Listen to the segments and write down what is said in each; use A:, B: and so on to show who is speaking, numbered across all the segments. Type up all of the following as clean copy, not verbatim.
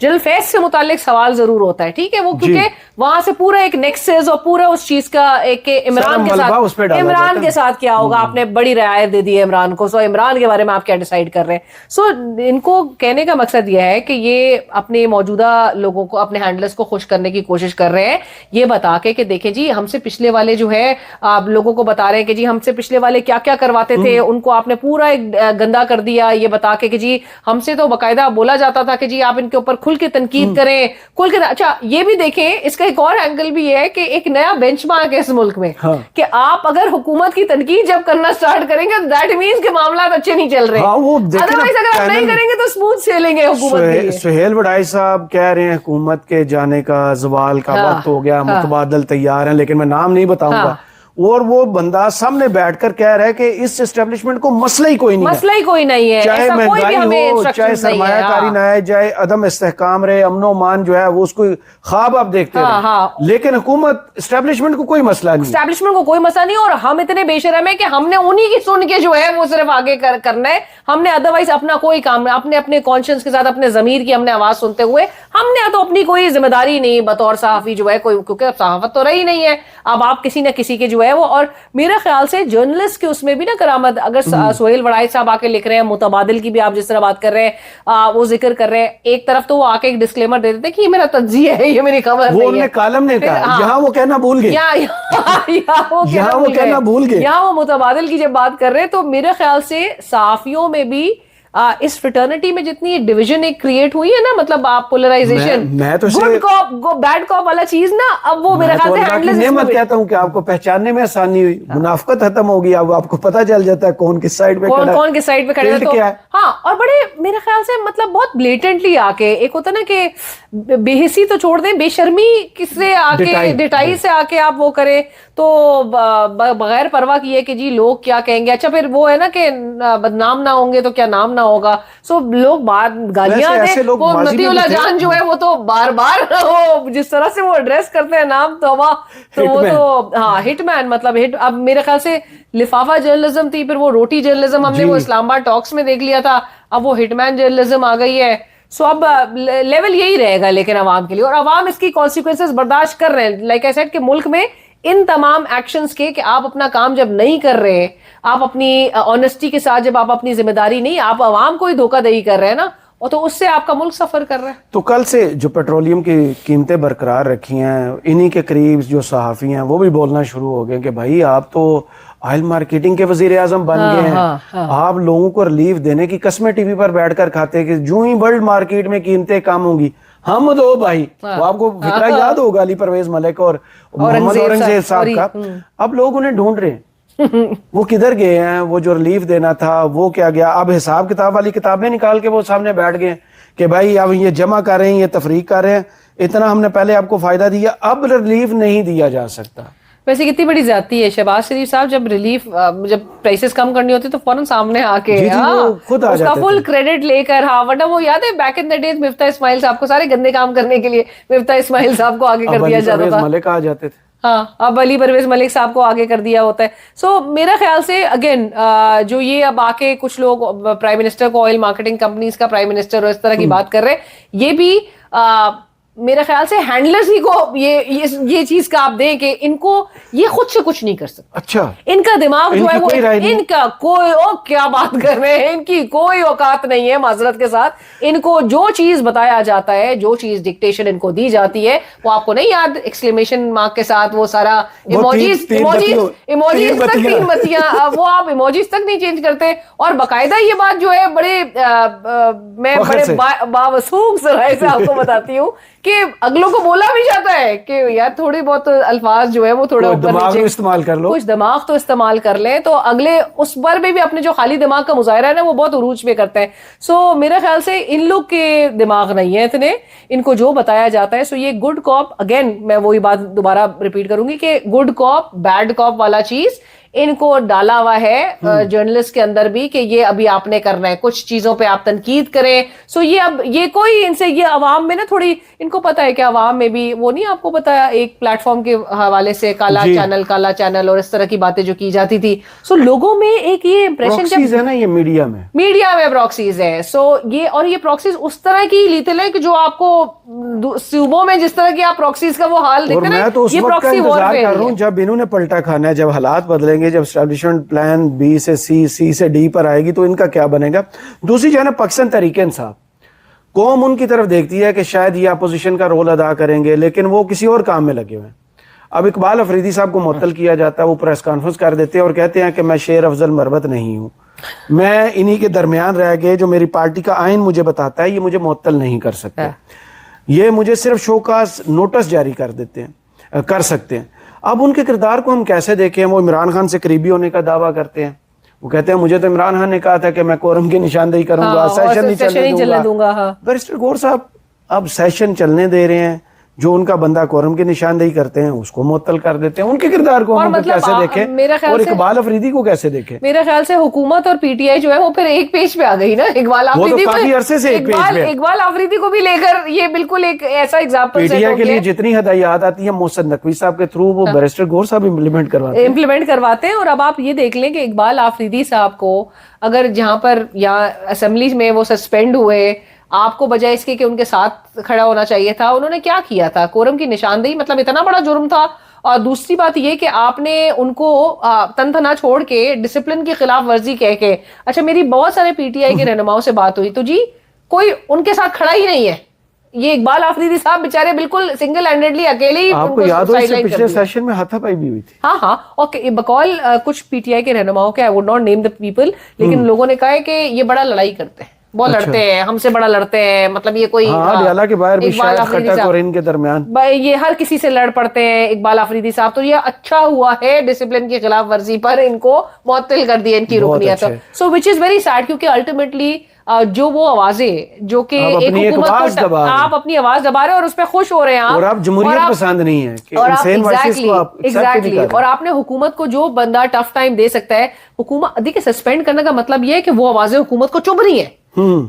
A: General فیض سے متعلق سوال ضرور ہوتا ہے, ٹھیک ہے, وہ کیونکہ وہاں سے پورا ایک نیکسس اور پورا اس چیز کا ایک عمران کے ساتھ کیا ہوگا, آپ نے بڑی رعایت دے دی ہے عمران کو, سو عمران کے بارے میں آپ کیا ڈیسائیڈ کر رہے ہیں. سو ان کو کہنے کا مقصد یہ ہے کہ یہ اپنے موجودہ لوگوں کو, اپنے ہینڈلرز کو خوش کرنے کی کوشش کر رہے ہیں, یہ بتا کے کہ دیکھیں جی ہم سے پچھلے والے جو ہے آپ لوگوں کو بتا رہے ہیں کہ جی ہم سے پچھلے والے کیا کیا کرواتے تھے, ان کو آپ نے پورا ایک گندا کر دیا, یہ بتا کے کہ جی ہم سے تو باقاعدہ بولا جاتا تھا کہ جی آپ ان کے اوپر کھل کے تنقید کریں, کھل کے. اچھا یہ بھی دیکھیں, اس کا ایک اور اینگل بھی ہے کہ ایک نیا بینچ مارک ہے اس ملک میں کہ آپ اگر حکومت کی تنقید جب کرنا سٹارٹ کریں گے دیٹ مینس کہ معاملات اچھے نہیں چل رہے, ادروائز اگر آپ نہیں کریں گے تو اسموتھ سیلنگ ہے حکومت.
B: سہیل وڈائی صاحب کہہ رہے ہیں حکومت کے جانے کا زوال کا وقت ہو گیا, متبادل تیار ہیں, لیکن میں نام نہیں بتاؤں گا, اور وہ بندہ سامنے بیٹھ کر کہہ رہا ہے کہ اس اسٹیبلشمنٹ کو مسئلہ ہی کوئی نہیں ہے, چاہے مہنگائی ہو, چاہے سرمایہ کاری نہ ہے, چاہے عدم استحکام رہے, امن و امان جو ہے وہ اس کو خواب آپ دیکھتے ہیں, لیکن حکومت اسٹیبلشمنٹ کو کوئی مسئلہ نہیں,
A: اسٹیبلشمنٹ کو کوئی مسئلہ نہیں. اور ہم اتنے بے شرم ہیں کہ ہم نے انہی کی سن کے جو ہے وہ صرف آگے کرنا ہے, ہم نے ادروائز اپنا کوئی کام, اپنے کانشنس کے ساتھ اپنے ضمیر کی ہم نے آواز سنتے ہوئے ہم نے تو اپنی کوئی ذمہ داری نہیں بطور صحافی جو ہے کوئی, کیونکہ اب صحافت تو رہی نہیں ہے, اب آپ کسی نہ کسی کے جو ہے وہ. اور میرا خیال سے جرنلسٹ کے اس میں بھی نا کرامت, اگر سہیل وڈائی صاحب آ کے لکھ رہے ہیں, متبادل کی بھی آپ جس طرح بات کر رہے ہیں وہ ذکر کر رہے ہیں, ایک طرف تو وہ آ کے ایک ڈسکلیمر دے دیتے کہ یہ میرا تجزیہ ہے, یہ میری خبر نہیں ہے, وہ انہوں نے
B: کالم نے کہا, یہاں وہ کہنا بھول گئے, یہاں وہ کہنا بھول گئے,
A: یہاں وہ متبادل کی جب بات کر رہے ہیں. تو میرے خیال سے صحافیوں میں بھی اس فریٹرنٹی میں جتنی ڈویژن ایک کریٹ ہوئی ہے نا, مطلب آپ پولرائزیشن, گڈ کاپ بیڈ کاپ والا چیز نا, اب وہ میرے خیال سے ہینڈل
B: نعمت کہتا ہوں کہ آپ کو پہچاننے میں آسانی ہوئی, منافقت ختم ہوگی, اب آپ کو پتہ چل جاتا ہے کون کس سائیڈ پہ کھڑا ہے,
A: کون کس سائیڈ پہ کھڑا ہے. ہاں, اور بڑے میرے خیال سے مطلب بہت بلیٹنٹلی آ کے, ایک ہوتا نا کہ بے حسی تو چھوڑ دیں, بے شرمی کس سے آ کے, ڈٹائی سے آ کے آپ وہ کریں تو بغیر پرواہ کیے کہ جی لوگ کیا کہیں گے. اچھا پھر وہ ہے نا کہ بدنام نہ ہوں گے تو کیا نام نہ ہوگا, سو لوگ گالیاں دیں. وہ متی اللہ جان جو ہے وہ تو بار بار جس طرح سے وہ ایڈریس کرتے ہیں نام, تو وہ تو ہاں ہٹ مین, مطلب ہٹ. اب میرے خیال سے لفافہ جرنلزم تھی, پھر وہ روٹی جرنلزم ہم نے وہ اسلام آباد ٹاکس میں دیکھ لیا تھا, اب وہ ہٹ مین جرنلزم آ گئی ہے. سو اب لیول یہی رہے گا لیکن عوام کے لیے, اور عوام اس کی کانسیکوینسز برداشت کر رہے ہیں. لائک آئی سیڈ کہ ملک میں ان تمام ایکشنز کے کہ آپ اپنا کام جب نہیں کر رہے, آپ اپنی آنیسٹی کے ساتھ جب آپ اپنی ذمہ داری نہیں, آپ عوام کو ہی دھوکہ دہی کر رہے ہیں نا, اور تو اس سے آپ کا ملک سفر کر رہا ہے.
B: تو کل سے جو پیٹرولیم کی قیمتیں برقرار رکھی ہیں, انہی کے قریب جو صحافی ہیں وہ بھی بولنا شروع ہو گئے کہ بھائی آپ تو آئل مارکیٹنگ کے وزیر اعظم بن گئے ہیں, آپ لوگوں کو ریلیف دینے کی قسمیں ٹی وی پر بیٹھ کر کھاتے کہ جو ہی ورلڈ مارکیٹ میں قیمتیں کم ہوں گی ہم دو بھائی, وہ آپ کو فکرہ یاد ہوگا علی پرویز ملک اور محمد اورنگزیب صاحب کا, اب لوگ انہیں ڈھونڈ رہے ہیں وہ کدھر گئے ہیں, وہ جو ریلیف دینا تھا وہ کیا گیا. اب حساب کتاب والی کتابیں نکال کے وہ سامنے بیٹھ گئے کہ بھائی اب یہ جمع کر رہے ہیں, یہ تفریق کر رہے ہیں, اتنا ہم نے پہلے آپ کو فائدہ دیا, اب ریلیف نہیں دیا جا سکتا.
A: ویسے کتنی بڑی زیادتی ہے شہباز شریف صاحب, جب ریلیف جب پرائسز کم کرنی ہوتی تو فوراً سامنے آ کے اس کا فل کریڈٹ لے کر, ہاں ورنہ وہ یاد ہے بیک ان دا ڈیز مفتاح اسماعیل صاحب کو سارے گندے کام کرنے کے لیے مفتاح اسماعیل صاحب کو آگے کر دیا جاتا تھا,
B: ملک آ جاتے تھے,
A: ہاں اب علی پرویز ملک صاحب کو آگے کر دیا ہوتا ہے. سو میرا خیال سے اگین جو یہ اب آ کے کچھ لوگ پرائم منسٹر کو آئل مارکیٹنگ کمپنیز کا پرائم منسٹر اور اس طرح کی بات کر رہے ہیں, یہ بھی میرا خیال سے ہینڈلرز ہی کو یہ چیز کا آپ دیں کہ ان کو یہ خود سے کچھ نہیں کر سکتے.
B: اچھا
A: ان کا دماغ جو ہے وہ ان کا کوئی کیا بات کر رہے ہیں, ان کی کوئی اوقات نہیں ہے معذرت کے ساتھ. ان کو جو چیز بتایا جاتا ہے, جو چیز ڈکٹیشن ان کو دی جاتی ہے, وہ آپ کو نہیں یاد ایکسکلیمیشن مارک کے ساتھ وہ سارا ایموجیز تک, تین بتیاں, وہ آپ ایموجیز تک نہیں چینج کرتے. اور باقاعدہ یہ بات جو ہے بڑے میں بڑے باوسوخ ذرائع سے آپ کو بتاتی ہوں کہ اگلوں کو بولا بھی جاتا ہے کہ یار تھوڑے بہت الفاظ جو ہے وہ تھوڑا
B: دماغ استعمال کر لو,
A: کچھ دماغ تو استعمال کر لیں, تو اگلے اس پر بھی اپنے جو خالی دماغ کا مظاہرہ ہے نا وہ بہت عروج پہ کرتے ہیں. سو میرا خیال سے ان لوگ کے دماغ نہیں ہے اتنے, ان کو جو بتایا جاتا ہے. سو یہ گڈ کاپ, اگین میں وہی بات دوبارہ ریپیٹ کروں گی کہ گڈ کاپ بیڈ کاپ والا چیز ان کو ڈالا ہوا ہے جرنلسٹ کے اندر بھی کہ یہ ابھی آپ نے کرنا ہے, کچھ چیزوں پہ آپ تنقید کریں. سو یہ اب یہ کوئی ان سے یہ عوام میں نا تھوڑی ان کو پتا ہے کہ عوام میں بھی وہ نہیں, آپ کو پتا ہے ایک پلیٹ فارم کے حوالے سے کالا چینل اور اس طرح کی باتیں جو کی جاتی تھی. سو لوگوں میں ایک یہ امپریشن
B: ہے نا, یہ میڈیا میں
A: پراکسیز ہے. سو یہ پراکسیز اس طرح کی لیتل ہے کہ جو آپ کو صوبوں میں جس طرح کی آپ پراکسیز کا وہ حال دیکھتے ہیں,
B: میں تو اس وقت کا انتظار کر رہا ہوں جب انہوں نے پلٹا کھانا ہے, جب حالات بدلیں گے, جب اسٹیبلشمنٹ پلان بی سے سی سے ڈی پر آئے گی تو ان کا کیا بنے گا. دوسری جانب پاکستان تحریک انصاف, قوم ان کی طرف دیکھتی ہے کہ شاید یہ اپوزیشن کا رول ادا کریں گے, لیکن وہ کسی اور کام میں لگے ہوئے ہیں. اب اقبال افریدی صاحب کو معطل کیا جاتا ہے, وہ پریس کانفرنس کر دیتے ہیں اور کہتے ہیں کہ میں شیر افضل مربت نہیں ہوں, میں انہی کے درمیان رہ گئے, جو میری پارٹی کا آئین مجھے بتاتا ہے یہ مجھے معطل نہیں کر سکتے, یہ مجھے صرف شوکاز نوٹس جاری کر سکتے ہیں. اب ان کے کردار کو ہم کیسے دیکھیں؟ وہ عمران خان سے قریبی ہونے کا دعویٰ کرتے ہیں, وہ کہتے ہیں مجھے تو عمران خان نے کہا تھا کہ میں کورم کی نشاندہی کروں گا, سیشن نہیں چلنے دوں گا. بیرسٹر گور صاحب اب سیشن چلنے دے رہے ہیں, جو ان کا بندہ کورم کی نشاندہی کرتے ہیں اس کو معطل کر دیتے ہیں. ان کے کردار کو ہم کیسے دیکھیں اور اقبال افریدی کو کیسے دیکھیں؟
A: میرا خیال سے حکومت اور پی ٹی آئی جو ہے وہ پھر ایک پیج پہ آ گئی نا. اقبال آفریدی کو بھی لے کر یہ بالکل ایک ایسا ایگزامپل
B: پی ٹی آئی کے لیے جتنی ہدایات آتی ہیں محسن نقوی صاحب کے تھرو وہ بیرسٹر گور صاحب امپلیمنٹ
A: کرواتے ہیں. اور اب آپ یہ دیکھ لیں کہ اقبال آفریدی صاحب کو اگر جہاں پر یا اسمبلی میں وہ سسپینڈ ہوئے, آپ کو بجائے اس کے کہ ان کے ساتھ کھڑا ہونا چاہیے تھا, انہوں نے کیا کیا تھا؟ کورم کی نشاندہی, مطلب اتنا بڑا جرم تھا. اور دوسری بات یہ کہ آپ نے ان کو تنتنا چھوڑ کے ڈسپلن کی خلاف ورزی کہہ کے, اچھا میری بہت سارے پی ٹی آئی کے رہنماؤں سے بات ہوئی تو جی کوئی ان کے ساتھ کھڑا ہی نہیں ہے. یہ اقبال آفریدی صاحب بیچارے بالکل سنگل ہینڈڈلی اکیلے ہی,
B: آپ کو یاد ہو پچھلے سیشن میں ہاتھا پائی بھی ہوئی تھی.
A: ہاں اور بقول کچھ پی ٹی آئی کے رہنماؤں کے, I would not name the people, لیکن لوگوں نے کہا ہے کہ یہ بڑا لڑائی کرتے ہیں, بہت لڑتے ہیں, ہم سے بڑا لڑتے ہیں, مطلب یہ کوئی
B: ڈیالہ کے باہر بھی شاید خٹک اور ان کے درمیان
A: یہ ہر کسی سے لڑ پڑتے ہیں اقبال آفریدی صاحب. تو یہ اچھا ہوا ہے ڈسپلن کی خلاف ورزی پر ان کو معطل کر دیا ان کی رکنیت. سو وچ از ویری سیڈ, کیونکہ الٹیمیٹلی جو وہ آوازیں جو کہ ایک حکومت کو آپ اپنی آواز دبا رہے ہیں اور اس پہ خوش ہو رہے ہیں
B: اور آپ جمہوریت پسند نہیں ہے
A: اور آپ نے حکومت کو جو بندہ ٹف ٹائم دے سکتا ہے, حکومت دیکھیں سسپینڈ کرنے کا مطلب یہ ہے کہ وہ آوازیں حکومت کو چبھ رہی ہیں,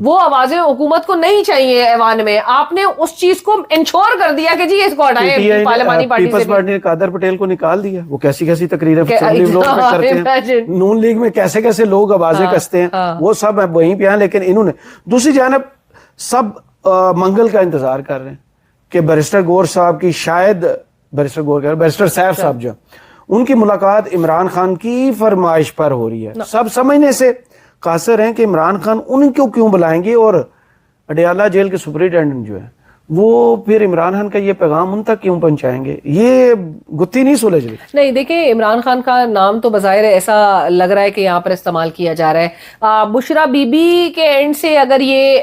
A: وہ آوازیں حکومت کو نہیں چاہیے ایوان میں. آپ نے اس چیز کو انشور کر دیا کہ جی اس کو ہٹائیں. پارلیمانی پارٹی
B: پیپلز پارٹی نے قادر پٹیل کو نکال دیا, وہ کیسی تقریریں کرتے ہیں, نون لیگ میں کیسے لوگ آوازیں کستے ہیں, وہ سب وہیں پہ ہیں. لیکن انہوں نے دوسری جانب سب منگل کا انتظار کر رہے ہیں کہ بیرسٹر گور صاحب کی, شاید بیرسٹر سیف صاحب جو ان کی ملاقات عمران خان کی فرمائش پر ہو رہی ہے. سب سمجھنے سے قاصر ہیں کہ عمران خان ان کو کیوں بلائیں گے, اور اڈیالہ جیل کے سپرنٹینڈنٹ جو ہے وہ پھر عمران خان کا یہ پیغام ان تک کیوں پہنچائیں گے, یہ گتی نہیں سلجھ رہی.
A: نہیں دیکھیں, عمران خان کا نام تو بظاہر ایسا لگ رہا ہے کہ یہاں پر استعمال کیا جا رہا ہے. بشرا بی بی کے اینڈ سے اگر یہ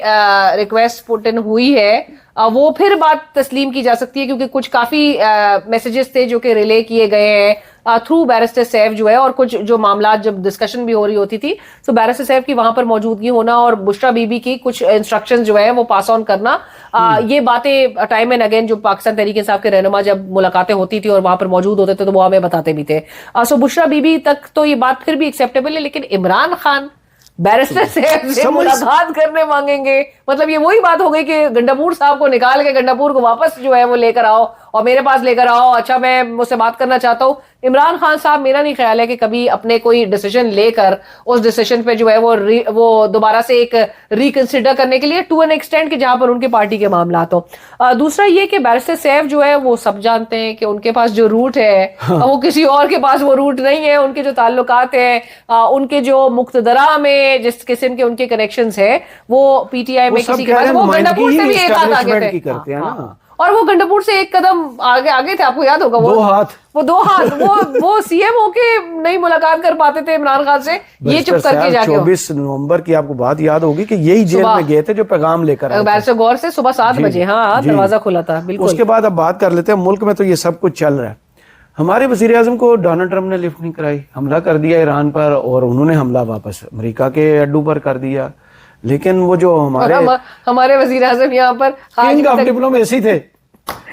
A: ریکویسٹ پٹ ان ہوئی ہے وہ پھر بات تسلیم کی جا سکتی ہے, کیونکہ کچھ کافی میسیجز تھے جو کہ ریلے کیے گئے ہیں تھرو بیرسٹر سیف جو ہے, اور کچھ جو معاملات جب ڈسکشن بھی ہو رہی ہوتی تھی تو بیرسٹر سیف کی وہاں پر موجودگی ہونا اور بشرا بی بی کی کچھ انسٹرکشن جو ہے وہ پاس آن کرنا, یہ باتیں ٹائم اینڈ اگین جو پاکستان تحریک انصاف کے رہنما جب ملاقاتیں ہوتی تھی اور وہاں پر موجود ہوتے تھے تو وہ ہمیں بتاتے بھی تھے. سو بشرا بی بی تک تو یہ بات پھر بھی ایکسیپٹیبل ہے, لیکن عمران خان بیرسٹر سے ملاقات کرنے مانگیں گے, مطلب یہ وہی بات ہو گئی کہ گنڈاپور صاحب کو نکال کے گنڈاپور کو واپس جو ہے وہ لے کر آؤ اور میرے پاس لے کر آؤ, اچھا میں مجھ سے بات کرنا چاہتا ہوں. عمران خان صاحب میرا نہیں خیال ہے کہ کبھی اپنے کوئی ڈیسیجن لے کر اس ڈیسیجن پہ جو ہے وہ دوبارہ سے ایک ریکنسیڈر کرنے کے لیے ٹو این ایکسٹینٹ کہ جہاں پر ان کے پارٹی کے معاملات ہوں. دوسرا یہ کہ بیرسٹر سیف جو ہے وہ سب جانتے ہیں کہ ان کے پاس جو روٹ ہے وہ کسی اور کے پاس وہ روٹ نہیں ہے. ان کے جو تعلقات ہیں, ان کے جو مقتدرہ میں جس قسم کے ان کے کنیکشنز ہیں وہ پی ٹی آئی میں کسی کے پاس, وہ گنڈاپور سے بھی ایک ہاتھ آگے تھے, اور وہ گنڈاپور سے ایک قدم آگے تھے. آپ کو یاد ہوگا وہ دو ہاتھ وہ سی ایم ہو کے نہیں ملاقات کر پاتے تھے عمران خان سے, یہ چپ کر کے جا کے
B: 24 نومبر کی آپ کو بات یاد ہوگی کہ یہی جیل میں گئے تھے جو پیغام لے کر
A: بیرسٹر گور سے صبح 7 بجے دروازہ کھلا تھا. بالکل.
B: اس کے بعد اب بات کر لیتے ہیں, ملک میں تو یہ سب کچھ چل رہا ہے. ہمارے وزیر اعظم کو ڈونلڈ ٹرمپ نے لفٹ نہیں کرائی, حملہ کر دیا ایران پر, اور انہوں نے حملہ واپس امریکہ کے اڈو پر کر دیا. لیکن وہ جو ہمارے
A: وزیر اعظم یہاں پر
B: کنگ آف ڈپلومیسی تھے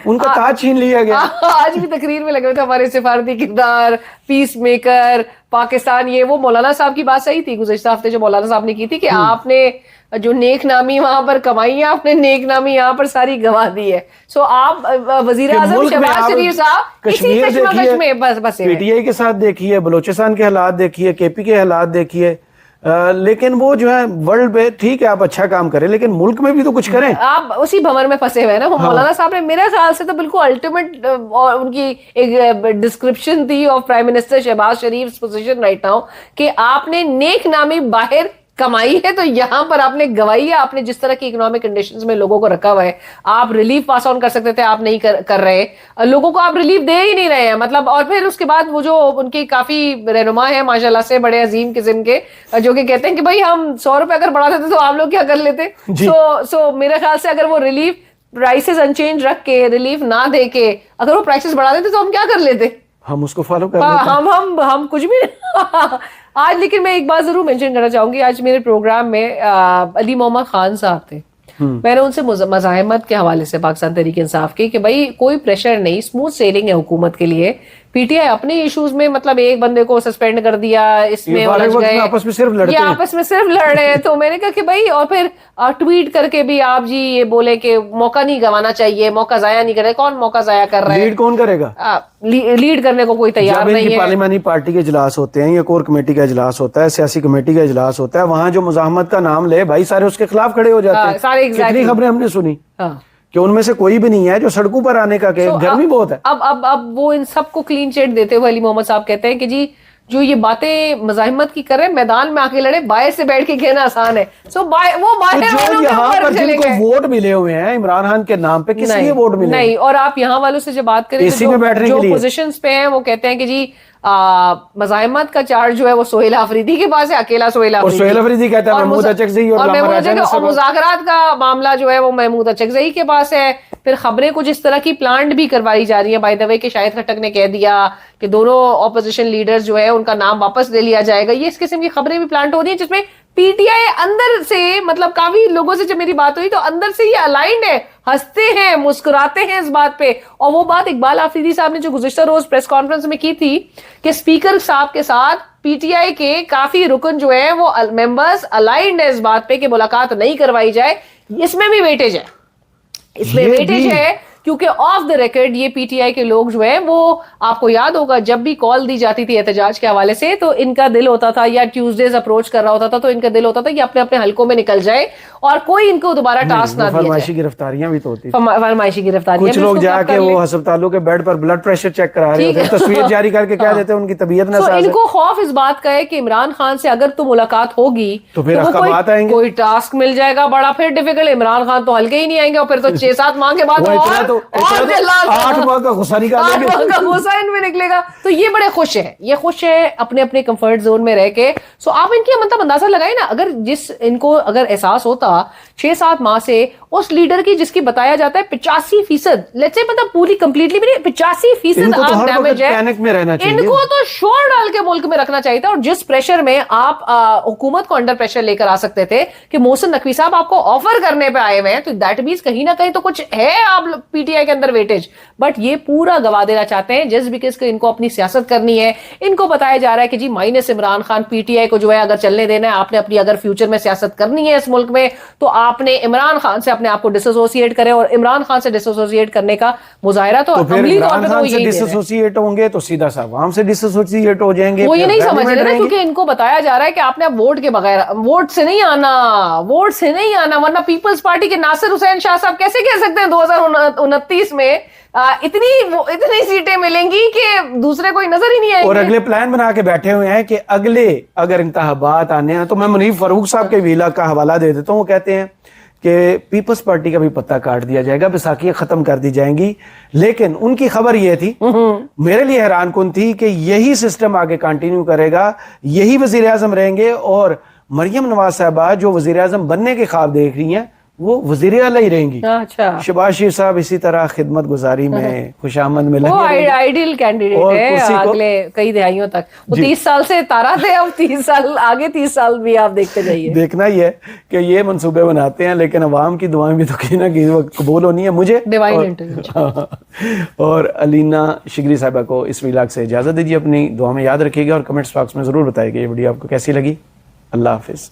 B: ان کا تاج چھین لیا گیا.
A: آج بھی تقریر میں لگے ہوئے تھے ہمارے سفارتی کردار, پیس میکر پاکستان. یہ وہ مولانا صاحب کی بات صحیح تھی گزشتہ ہفتے جو مولانا صاحب نے کی تھی کہ آپ نے جو نیک نامی وہاں پر کمائی ہے, آپ نے نیک نامی یہاں پر ساری گنوا دی ہے. سو آپ وزیر اعظم شہباز شریف صاحب اسی کشمکش میں بس
B: پی ٹی آئی کے ساتھ دیکھیے, بلوچستان کے حالات دیکھیے, کے پی کے حالات دیکھیے, لیکن وہ جو ہے ورلڈ پہ ٹھیک ہے آپ اچھا کام کریں لیکن ملک میں بھی تو کچھ کریں.
A: آپ اسی بھنور میں پھنسے ہوئے نا. وہ مولانا صاحب نے میرے خیال سے تو بالکل الٹیمیٹ ان کی ایک ڈسکرپشن تھی of prime minister Shehbaz Sharif position right now کہ آپ نے نیک نامی باہر کمائی ہے تو یہاں پر آپ نے گوائی ہے. آپ نے جس طرح کی اکنامک کنڈیشنز میں لوگوں کو رکھا ہوا ہے, آپ ریلیف پاس آن کر سکتے تھے, آپ نہیں کر رہے, لوگوں کو آپ ریلیف دے ہی نہیں رہے ہیں مطلب. اور پھر اس کے بعد وہ جو ان کی کافی رہنما ہیں ماشاءاللہ سے, بڑے عظیم قسم کے, جو کہ کہتے ہیں کہ بھائی ہم 100 روپے اگر بڑھا دیتے تو آپ لوگ کیا کر لیتے. سو میرے خیال سے اگر وہ ریلیف پرائسز انچینج رکھ کے, ریلیف نہ دے کے اگر وہ پرائسز بڑھا دیتے تو ہم کیا کر لیتے,
B: ہم اس کو فالو کر لیتے.
A: ہم کچھ بھی آج. لیکن میں ایک بات ضرور مینشن کرنا چاہوں گی, آج میرے پروگرام میں علی محمد خان صاحب تھے. میں نے ان سے مزاحمت کے حوالے سے پاکستان تحریک انصاف کی کہ بھائی کوئی پریشر نہیں, اسموتھ سیلنگ ہے حکومت کے لیے. پی ٹی آئی اپنے ایشوز میں مطلب ایک بندے کو سسپینڈ کر دیا, اس میں الجھ گئے,
B: آپس میں صرف لڑتے ہیں,
A: یہ آپس میں صرف لڑ رہے ہیں. تو میں نے کہا کہ بھائی, اور پھر ٹویٹ کر کے بھی آپ جی یہ بولے کہ موقع نہیں گنوانا چاہیے, موقع ضائع نہیں کرے. کون موقع ضائع کر رہا ہے؟
B: لیڈ کون کرے گا؟
A: لیڈ کرنے کو کوئی تیار نہیں ہے.
B: پارلیمانی پارٹی کے اجلاس ہوتے ہیں یا کور کمیٹی کا اجلاس ہوتا ہے, سیاسی کمیٹی کا اجلاس ہوتا ہے, وہاں جو مزاحمت کا نام لے بھائی سارے اس کے خلاف کھڑے ہو جاتے ہیں.
A: سارے
B: کتنی خبریں ہم نے سنی کہ ان میں سے کوئی بھی نہیں ہے جو سڑکوں پر آنے کا کہ گرمی بہت ہے.
A: اب وہ ان سب کو کلین چیٹ دیتے ہوئے علی محمد صاحب کہتے ہیں کہ جی جو یہ باتیں مزاحمت کی کریں, میدان میں آ کے لڑے, باہر سے بیٹھ کے کہنا آسان ہے. سو وہ باہر
B: جو یہاں پر جن کو ووٹ ملے ہوئے ہیں عمران خان کے نام پہ, کس لیے ووٹ ملے
A: نہیں. اور آپ یہاں والوں سے جب بات کریں جو پوزیشنز پہ ہیں وہ کہتے ہیں کہ جی مزاحمت کا چارج جو ہے وہ سہیل آفریدی کے پاس ہے, اکیلا سہیل
B: آفریدی کہتا ہے محمود اچکزئی,
A: اور مذاکرات کا معاملہ جو ہے وہ محمود اچکزئی کے پاس ہے. پھر خبریں کچھ اس طرح کی پلانٹ بھی کروائی جا رہی ہیں بائی دا وے کہ شاہد خٹک نے کہہ دیا کہ دونوں اپوزیشن لیڈرز جو ہے ان کا نام واپس لے لیا جائے گا. یہ اس قسم کی خبریں بھی پلانٹ ہو رہی ہیں جس میں پی ٹی آئی اندر سے مطلب کافی لوگوں سے جب میری بات ہوئی تو اندر سے یہ الائنڈ ہے, ہنستے ہیں, مسکراتے ہیں اس بات پہ. اور وہ بات اقبال آفریدی صاحب نے جو گزشتہ روز پریس کانفرنس میں کی تھی کہ اسپیکر صاحب کے ساتھ پی ٹی آئی کے کافی رکن جو ہیں وہ ممبرز الائنڈ ہے اس بات پہ کہ ملاقات نہیں کروائی جائے. اس میں بھی ویٹیج ہے, اس میں ویٹیج ہے کیونکہ آف دا ریکارڈ یہ پی ٹی آئی کے لوگ جو ہیں وہ آپ کو یاد ہوگا جب بھی کال دی جاتی تھی احتجاج کے حوالے سے تو ان کا دل ہوتا تھا, یا ٹیوزڈیز اپروچ کر رہا ہوتا تھا تو ان کا دل ہوتا تھا کہ اپنے اپنے حلقوں میں نکل جائے اور کوئی ان کو دوبارہ ٹاسک نہ دیا جائے.
B: فرمائشی گرفتاریاں بھی تو ہوتی,
A: فرمائشی گرفتاریاں,
B: کچھ لوگ جا کے وہ ہسپتالوں کے بیڈ پر بلڈ پریشر چیک کرا رہے ہوتے ہیں, تصویر جاری کر کے کہہ دیتے ہیں ان کی طبیعت ناساز ہے.
A: ان کو خوف اس بات کا ہے کہ عمران خان سے اگر تو ملاقات ہوگی
B: تو پھر
A: کوئی ٹاسک مل جائے گا بڑا, پھر ڈیفیکلٹ. عمران خان تو ہلکے ہی نہیں آئیں گے, اور پھر تو 6-7 ماہ کے بعد
B: 8 ماہ کا غصہ
A: ان میں نکلے گا. تو یہ بڑے خوش ہیں, یہ خوش ہے اپنے اپنے کمفرٹ زون میں رہ کے. سو آپ ان کی مطلب اندازہ لگائیں نا, اگر ان کو اگر احساس ہوتا 6-7 ماہ سے اس لیڈر کی جس کی بتایا جاتا ہے 85%, لیٹس سے مطلب پوری کمپلیٹلی بھی نہیں 85% آپ ڈیمیج ہے, ان کو تو شور ڈال کے ملک میں رکھنا چاہیے تھا. اور جس پریشر میں آپ حکومت کو انڈر پریشر لے کر آ سکتے تھے کہ محسن نقوی صاحب آپ کو آفر کرنے پہ آئے ہوئے ہیں, تو دیٹ مینس کہیں نہ کہیں تو کچھ ہے آپ پی ٹی آئی کے اندر ویٹیج. بٹ یہ پورا گوا دینا چاہتے ہیں جس بیکاز ان کو اپنی سیاست کرنی ہے. ان کو بتایا جا رہا ہے کہ G minus Imran Khan P T I کو جو ہے اگر چلنے دینا ہے, آپ نے اپنی اگر فیوچر میں سیاست کرنی ہے اس ملک میں تو آپ نے عمران خان سے اپنے آپ کو ڈس ایسوسیٹ کرے, اور عمران خان سے ڈس ایسوسیٹ کرنے کا مظاہرہ تو عملی طور پہ تو یہی ڈس
B: ایسوسیٹ ہوں گے تو سیدھا سا عوام سے ڈس ایسوسیٹ ہو جائیں گے.
A: وہ یہ نہیں سمجھ رہے نا, کیونکہ ان کو بتایا جا رہا ہے کہ آپ نے ووٹ کے بغیر, ووٹ سے نہیں آنا, ورنہ پیپلز پارٹی کے ناصر حسین شاہ صاحب کیسے کہہ سکتے ہیں 2029 میں اتنی سیٹیں ملیں گی کہ دوسرے کوئی نظر ہی نہیں آئے گی.
B: اور اگلے پلان بنا کے بیٹھے ہوئے ہیں کہ اگلے اگر انتخابات آنے ہیں تو میں منیف فاروق صاحب کے ویلا کا حوالہ دے دیتا ہوں. وہ کہتے ہیں کہ پیپلز پارٹی کا بھی پتہ کاٹ دیا جائے گا, بیساکھیاں ختم کر دی جائیں گی. لیکن ان کی خبر یہ تھی, میرے لیے حیران کن تھی, کہ یہی سسٹم آگے کنٹینیو کرے گا, یہی وزیر اعظم رہیں گے, اور مریم نواز صاحبہ جو وزیر اعظم بننے کے خواب دیکھ رہی ہیں وہ وزیر اعلیٰ ہی رہیں گی.
A: اچھا
B: شہباز شریف صاحب اسی طرح خدمت گزاری میں خوش آمد میں
A: وہ
B: لگے رہیں گے.
A: آئیڈیل کینڈیڈیٹ
B: اور
A: ہے
B: کرسی کو-
A: اگلے کئی دہائیوں تک. وہ 30 سال سے تارا تھے, اب 30 سال آگے, 30 سال بھی آپ دیکھتے جائیے.
B: دیکھنا ہی ہے کہ یہ منصوبے بناتے ہیں, لیکن عوام کی دعائیں بھی تو کہیں نہ کہیں وقت قبول ہونی ہے. مجھے
A: ڈیوائن انٹرونشن.
B: اور علینا شگری صاحبہ کو اس ویلاگ سے اجازت دیجیے. اپنی دعا میں یاد رکھیے گا اور کمنٹس باکس میں ضرور بتائیے کہ یہ ویڈیو آپ کو کیسی لگی. اللہ حافظ.